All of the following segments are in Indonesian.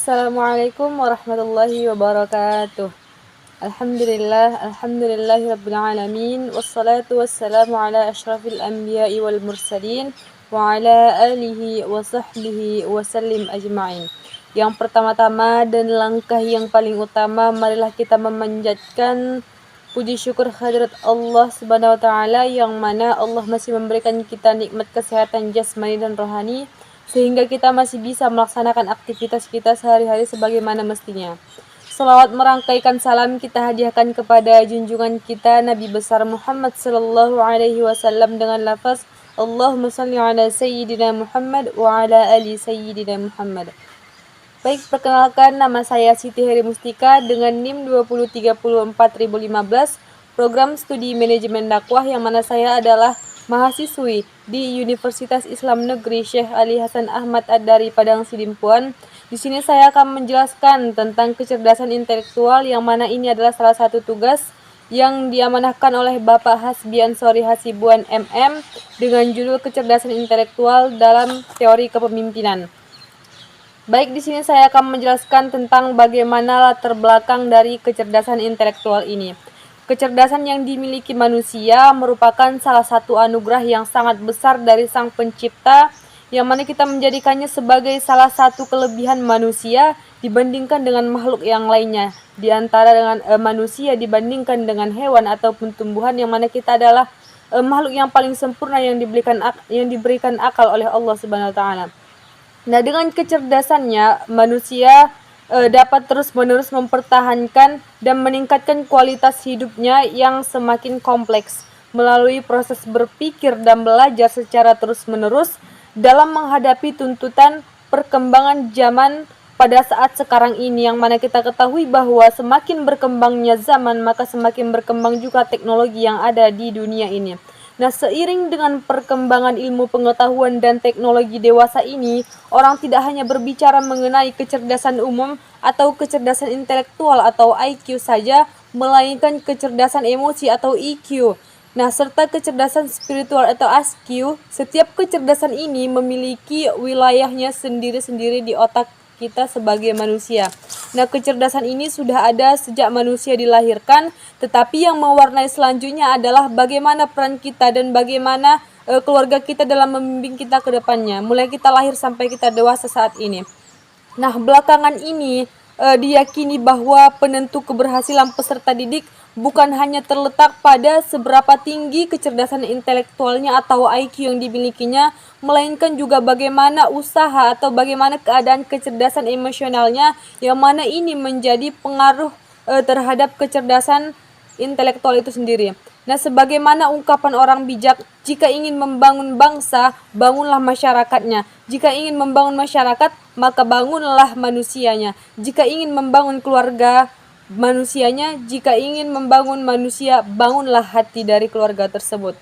Assalamualaikum warahmatullahi wabarakatuh. Alhamdulillahi rabbil alamin. Wassalatu wassalamu ala asyrafil anbiya'i wal mursalin wa ala alihi wa sahbihi wa sallim ajma'in. Yang pertama-tama dan langkah yang paling utama, marilah kita memanjatkan puji syukur hadirat Allah Subhanahu wa taala, yang mana Allah masih memberikan kita nikmat kesehatan jasmani dan rohani sehingga kita masih bisa melaksanakan aktivitas kita sehari-hari sebagaimana mestinya. Selawat merangkaikan salam kita hadiahkan kepada junjungan kita Nabi besar Muhammad sallallahu alaihi wasallam dengan lafaz Allahumma shalli ala sayyidina Muhammad wa ala ali sayyidina Muhammad. Baik, perkenalkan, nama saya Siti Heri Mustika dengan NIM 2034015, program studi manajemen dakwah, yang mana saya adalah mahasiswi di Universitas Islam Negeri Syekh Ali Hasan Ahmad Ad-Dari Padang Sidimpuan. Di sini saya akan menjelaskan tentang kecerdasan intelektual, yang mana ini adalah salah satu tugas yang diamanahkan oleh Bapak Hasbi Ansori Hasibuan MM dengan judul kecerdasan intelektual dalam teori kepemimpinan. Baik, di sini saya akan menjelaskan tentang bagaimana latar belakang dari kecerdasan intelektual ini. Kecerdasan yang dimiliki manusia merupakan salah satu anugerah yang sangat besar dari Sang Pencipta, yang mana kita menjadikannya sebagai salah satu kelebihan manusia dibandingkan dengan makhluk yang lainnya. Di antara dengan manusia dibandingkan dengan hewan ataupun tumbuhan, yang mana kita adalah makhluk yang paling sempurna yang diberikan akal oleh Allah Subhanahu wa taala. Nah, dengan kecerdasannya, manusia dapat terus-menerus mempertahankan dan meningkatkan kualitas hidupnya yang semakin kompleks melalui proses berpikir dan belajar secara terus-menerus dalam menghadapi tuntutan perkembangan zaman pada saat sekarang ini, yang mana kita ketahui bahwa semakin berkembangnya zaman, maka semakin berkembang juga teknologi yang ada di dunia ini. Nah, seiring dengan perkembangan ilmu pengetahuan dan teknologi dewasa ini, orang tidak hanya berbicara mengenai kecerdasan umum atau kecerdasan intelektual atau IQ saja, melainkan kecerdasan emosi atau EQ. Nah, serta kecerdasan spiritual atau SQ. Setiap kecerdasan ini memiliki wilayahnya sendiri-sendiri di otak kita sebagai manusia. Nah, kecerdasan ini sudah ada sejak manusia dilahirkan, tetapi yang mewarnai selanjutnya adalah bagaimana peran kita dan bagaimana keluarga kita dalam membimbing kita ke depannya, mulai kita lahir sampai kita dewasa saat ini. Nah, belakangan ini diyakini bahwa penentu keberhasilan peserta didik bukan hanya terletak pada seberapa tinggi kecerdasan intelektualnya atau IQ yang dimilikinya, melainkan juga bagaimana usaha atau bagaimana keadaan kecerdasan emosionalnya, yang mana ini menjadi pengaruh terhadap kecerdasan intelektual itu sendiri. Nah, sebagaimana ungkapan orang bijak, jika ingin membangun bangsa, bangunlah masyarakatnya. Jika ingin membangun masyarakat, maka bangunlah manusianya. Jika ingin membangun keluarga, manusianya. Jika ingin membangun manusia, bangunlah hati dari keluarga tersebut.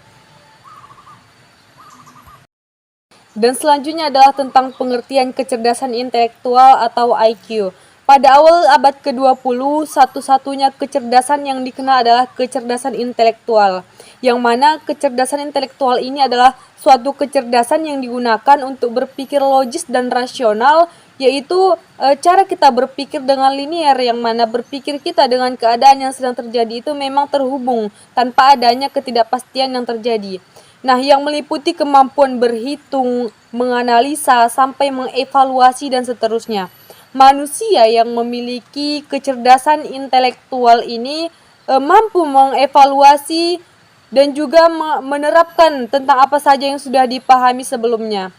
Dan selanjutnya adalah tentang pengertian kecerdasan intelektual atau IQ. Pada awal abad ke-20, satu-satunya kecerdasan yang dikenal adalah kecerdasan intelektual, yang mana kecerdasan intelektual ini adalah suatu kecerdasan yang digunakan untuk berpikir logis dan rasional, yaitu cara kita berpikir dengan linear, yang mana berpikir kita dengan keadaan yang sedang terjadi itu memang terhubung tanpa adanya ketidakpastian yang terjadi. Nah, yang meliputi kemampuan berhitung, menganalisa, sampai mengevaluasi dan seterusnya. Manusia yang memiliki kecerdasan intelektual ini mampu mengevaluasi dan juga menerapkan tentang apa saja yang sudah dipahami sebelumnya.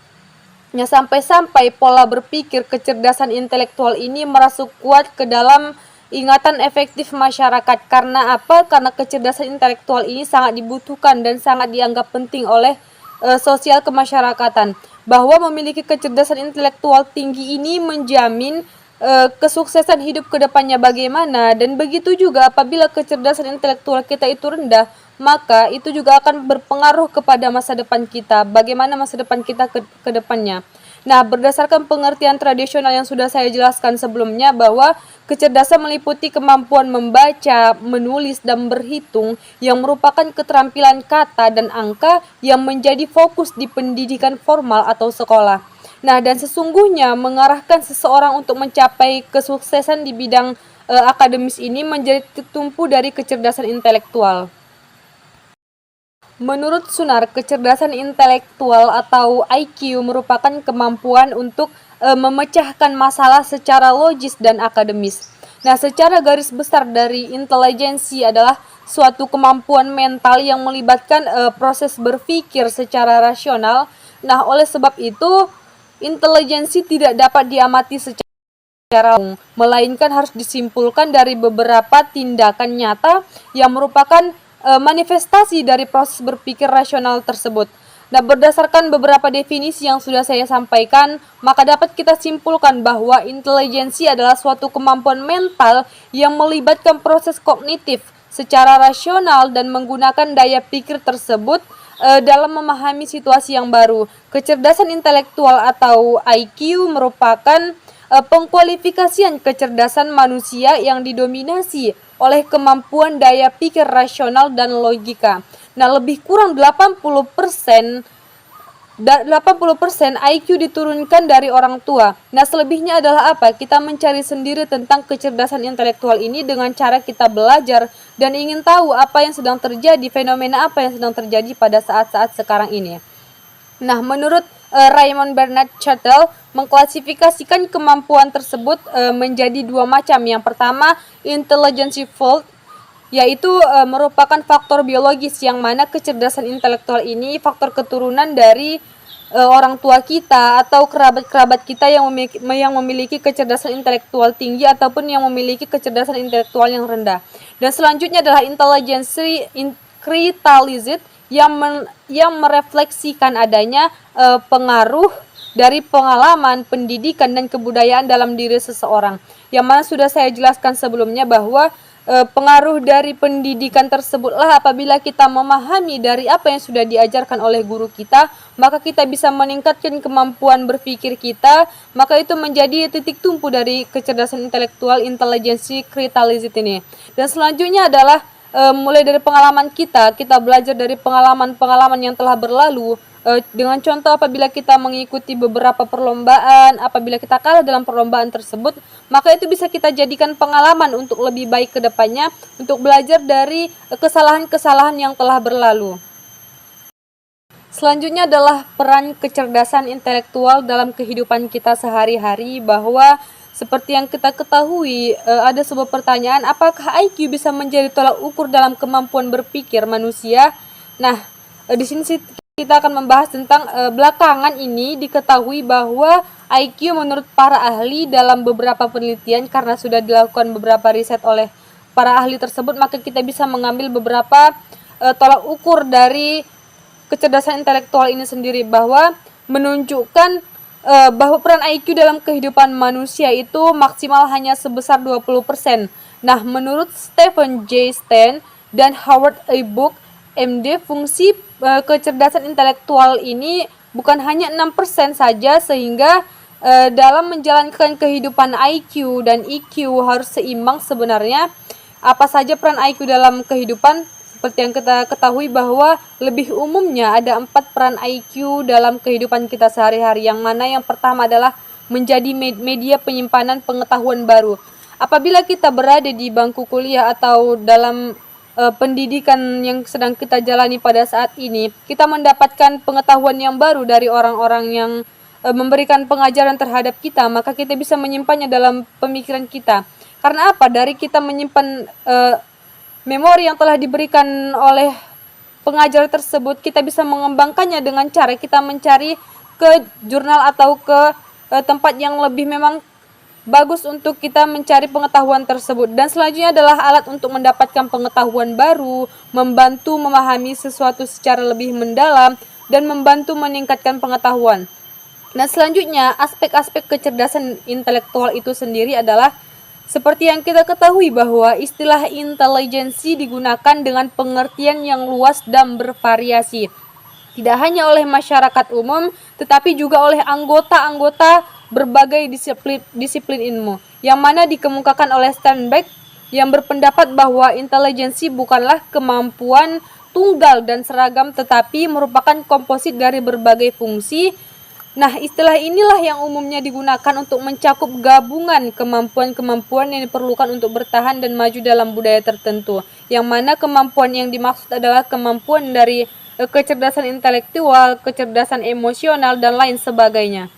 Ya, sampai-sampai pola berpikir kecerdasan intelektual ini merasuk kuat ke dalam ingatan efektif masyarakat. Karena apa? Karena kecerdasan intelektual ini sangat dibutuhkan dan sangat dianggap penting oleh sosial kemasyarakatan. Bahwa memiliki kecerdasan intelektual tinggi ini menjamin kesuksesan hidup ke depannya bagaimana, dan begitu juga apabila kecerdasan intelektual kita itu rendah, maka itu juga akan berpengaruh kepada masa depan kita, bagaimana masa depan kita ke depannya. Nah, berdasarkan pengertian tradisional yang sudah saya jelaskan sebelumnya, bahwa kecerdasan meliputi kemampuan membaca, menulis, dan berhitung yang merupakan keterampilan kata dan angka yang menjadi fokus di pendidikan formal atau sekolah. Nah, dan sesungguhnya mengarahkan seseorang untuk mencapai kesuksesan di bidang akademis ini menjadi tertumpu dari kecerdasan intelektual. Menurut Sunar, kecerdasan intelektual atau IQ merupakan kemampuan untuk memecahkan masalah secara logis dan akademis. Nah, secara garis besar dari intelijensi adalah suatu kemampuan mental yang melibatkan proses berpikir secara rasional. Nah, oleh sebab itu, intelijensi tidak dapat diamati secara umum, melainkan harus disimpulkan dari beberapa tindakan nyata yang merupakan manifestasi dari proses berpikir rasional tersebut. Nah, berdasarkan beberapa definisi yang sudah saya sampaikan, maka dapat kita simpulkan bahwa intelijensi adalah suatu kemampuan mental yang melibatkan proses kognitif secara rasional dan menggunakan daya pikir tersebut dalam memahami situasi yang baru. Kecerdasan intelektual atau IQ merupakan pengkualifikasian kecerdasan manusia yang didominasi oleh kemampuan daya pikir rasional dan logika. Nah, lebih kurang 80% IQ diturunkan dari orang tua. Nah, selebihnya adalah apa? Kita mencari sendiri tentang kecerdasan intelektual ini dengan cara kita belajar dan ingin tahu apa yang sedang terjadi, fenomena apa yang sedang terjadi pada saat-saat sekarang ini. Nah, menurut Raymond Bernard Chattel mengklasifikasikan kemampuan tersebut menjadi dua macam. Yang pertama, intelligence fault, yaitu merupakan faktor biologis yang mana kecerdasan intelektual ini faktor keturunan dari orang tua kita atau kerabat-kerabat kita yang memiliki kecerdasan intelektual tinggi ataupun yang memiliki kecerdasan intelektual yang rendah. Dan selanjutnya adalah intelligence crystallized yang merefleksikan adanya pengaruh dari pengalaman, pendidikan, dan kebudayaan dalam diri seseorang. Yang mana sudah saya jelaskan sebelumnya bahwa pengaruh dari pendidikan tersebutlah apabila kita memahami dari apa yang sudah diajarkan oleh guru kita, maka kita bisa meningkatkan kemampuan berpikir kita, maka itu menjadi titik tumpu dari kecerdasan intelektual intelijensi crystallized ini. Dan selanjutnya adalah mulai dari pengalaman kita belajar dari pengalaman-pengalaman yang telah berlalu. Dengan contoh, apabila kita mengikuti beberapa perlombaan, apabila kita kalah dalam perlombaan tersebut, maka itu bisa kita jadikan pengalaman untuk lebih baik ke depannya, untuk belajar dari kesalahan-kesalahan yang telah berlalu. Selanjutnya adalah peran kecerdasan intelektual dalam kehidupan kita sehari-hari, bahwa seperti yang kita ketahui, ada sebuah pertanyaan, apakah IQ bisa menjadi tolak ukur dalam kemampuan berpikir manusia? Nah, di sini kita akan membahas tentang belakangan ini diketahui bahwa IQ menurut para ahli dalam beberapa penelitian, karena sudah dilakukan beberapa riset oleh para ahli tersebut, maka kita bisa mengambil beberapa tolak ukur dari kecerdasan intelektual ini sendiri, bahwa menunjukkan bahwa peran IQ dalam kehidupan manusia itu maksimal hanya sebesar 20%. Nah, menurut Stephen J. Stan dan Howard A. Book, MD, fungsi kecerdasan intelektual ini bukan hanya 6% saja, sehingga dalam menjalankan kehidupan IQ dan EQ harus seimbang sebenarnya. Apa saja peran IQ dalam kehidupan? Seperti yang kita ketahui bahwa lebih umumnya ada 4 peran IQ dalam kehidupan kita sehari-hari, yang mana yang pertama adalah menjadi media penyimpanan pengetahuan baru. Apabila kita berada di bangku kuliah atau dalam pendidikan yang sedang kita jalani pada saat ini, kita mendapatkan pengetahuan yang baru dari orang-orang yang memberikan pengajaran terhadap kita, maka kita bisa menyimpannya dalam pemikiran kita. Karena apa? Dari kita menyimpan memori yang telah diberikan oleh pengajar tersebut, kita bisa mengembangkannya dengan cara kita mencari ke jurnal atau ke tempat yang lebih memang bagus untuk kita mencari pengetahuan tersebut. Dan selanjutnya adalah alat untuk mendapatkan pengetahuan baru, membantu memahami sesuatu secara lebih mendalam, dan membantu meningkatkan pengetahuan. Nah, selanjutnya aspek-aspek kecerdasan intelektual itu sendiri adalah seperti yang kita ketahui bahwa istilah intelijensi digunakan dengan pengertian yang luas dan bervariasi. Tidak hanya oleh masyarakat umum, tetapi juga oleh anggota-anggota berbagai disiplin ilmu, yang mana dikemukakan oleh Sternberg yang berpendapat bahwa intelijensi bukanlah kemampuan tunggal dan seragam, tetapi merupakan komposit dari berbagai fungsi Nah, istilah inilah yang umumnya digunakan untuk mencakup gabungan kemampuan-kemampuan yang diperlukan untuk bertahan dan maju dalam budaya tertentu. Yang mana kemampuan yang dimaksud adalah kemampuan dari kecerdasan intelektual, kecerdasan emosional, dan lain sebagainya.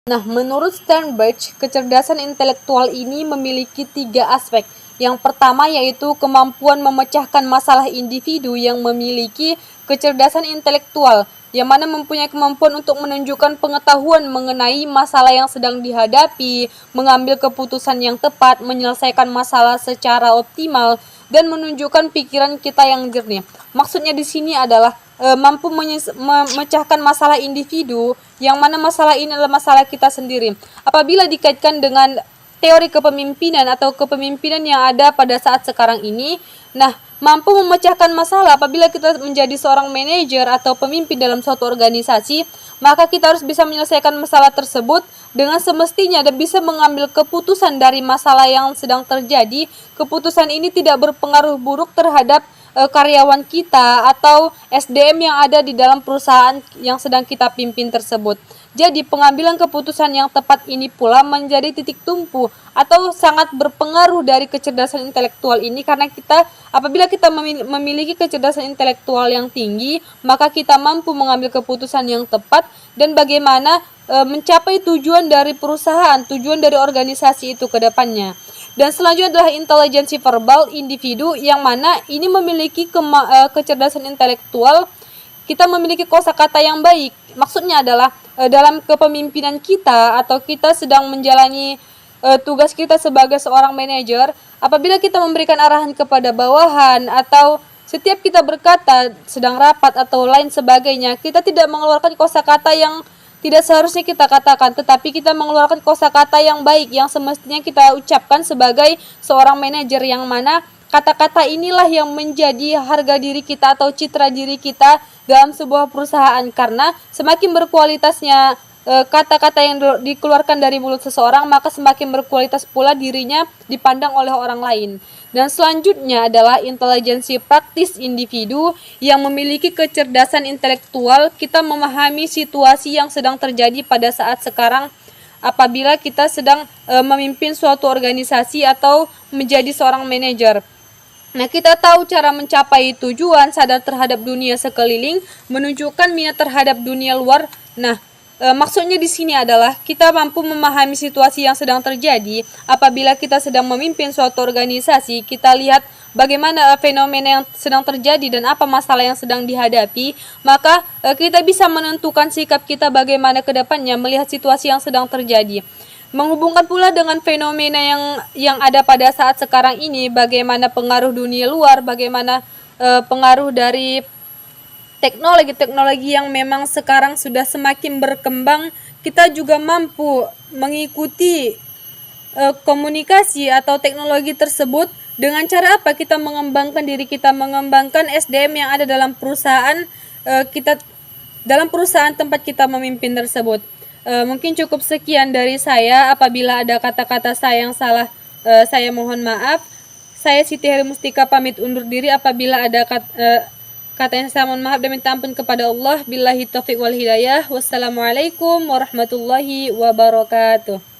Nah, menurut Sternberg, kecerdasan intelektual ini memiliki 3 aspek. Yang pertama yaitu kemampuan memecahkan masalah individu yang memiliki kecerdasan intelektual, yang mana mempunyai kemampuan untuk menunjukkan pengetahuan mengenai masalah yang sedang dihadapi, mengambil keputusan yang tepat, menyelesaikan masalah secara optimal, dan menunjukkan pikiran kita yang jernih. Maksudnya di sini adalah mampu memecahkan masalah individu, yang mana masalah ini adalah masalah kita sendiri. Apabila dikaitkan dengan teori kepemimpinan atau kepemimpinan yang ada pada saat sekarang ini, nah, mampu memecahkan masalah apabila kita menjadi seorang manajer atau pemimpin dalam suatu organisasi, maka kita harus bisa menyelesaikan masalah tersebut dengan semestinya dan bisa mengambil keputusan dari masalah yang sedang terjadi. Keputusan ini tidak berpengaruh buruk terhadap karyawan kita atau SDM yang ada di dalam perusahaan yang sedang kita pimpin tersebut. Jadi pengambilan keputusan yang tepat ini pula menjadi titik tumpu atau sangat berpengaruh dari kecerdasan intelektual ini, karena apabila kita memiliki kecerdasan intelektual yang tinggi, maka kita mampu mengambil keputusan yang tepat dan bagaimana mencapai tujuan dari perusahaan, tujuan dari organisasi itu ke depannya. Dan selanjutnya adalah intelijensi verbal individu, yang mana ini memiliki kecerdasan intelektual. Kita memiliki kosakata yang baik. Maksudnya adalah dalam kepemimpinan kita atau kita sedang menjalani tugas kita sebagai seorang manajer, apabila kita memberikan arahan kepada bawahan atau setiap kita berkata sedang rapat atau lain sebagainya, kita tidak mengeluarkan kosakata yang tidak seharusnya kita katakan, tetapi kita mengeluarkan kosakata yang baik yang semestinya kita ucapkan sebagai seorang manajer, yang mana kata-kata inilah yang menjadi harga diri kita atau citra diri kita dalam sebuah perusahaan, karena semakin berkualitasnya kata-kata yang dikeluarkan dari mulut seseorang, maka semakin berkualitas pula dirinya dipandang oleh orang lain. Dan selanjutnya adalah intelijensi praktis individu, yang memiliki kecerdasan intelektual. Kita memahami situasi yang sedang terjadi pada saat sekarang apabila kita sedang memimpin suatu organisasi atau menjadi seorang manajer. Nah, kita tahu cara mencapai tujuan, sadar terhadap dunia sekeliling, menunjukkan minat terhadap dunia luar. Nah, maksudnya di sini adalah kita mampu memahami situasi yang sedang terjadi. Apabila kita sedang memimpin suatu organisasi, kita lihat bagaimana fenomena yang sedang terjadi dan apa masalah yang sedang dihadapi, maka kita bisa menentukan sikap kita bagaimana ke depannya melihat situasi yang sedang terjadi. Menghubungkan pula dengan fenomena yang ada pada saat sekarang ini, bagaimana pengaruh dunia luar, bagaimana pengaruh dari teknologi-teknologi yang memang sekarang sudah semakin berkembang. Kita juga mampu mengikuti komunikasi atau teknologi tersebut. Dengan cara apa? Kita mengembangkan diri kita, mengembangkan SDM yang ada dalam perusahaan kita, dalam perusahaan tempat kita memimpin tersebut. Mungkin cukup sekian dari saya. Apabila ada kata-kata saya yang salah, saya mohon maaf. Saya Siti Heri Mustika pamit undur diri. Apabila ada kata yang saya mohon maaf dan minta ampun kepada Allah. Billahi taufiq wal hidayah. Wassalamualaikum warahmatullahi wabarakatuh.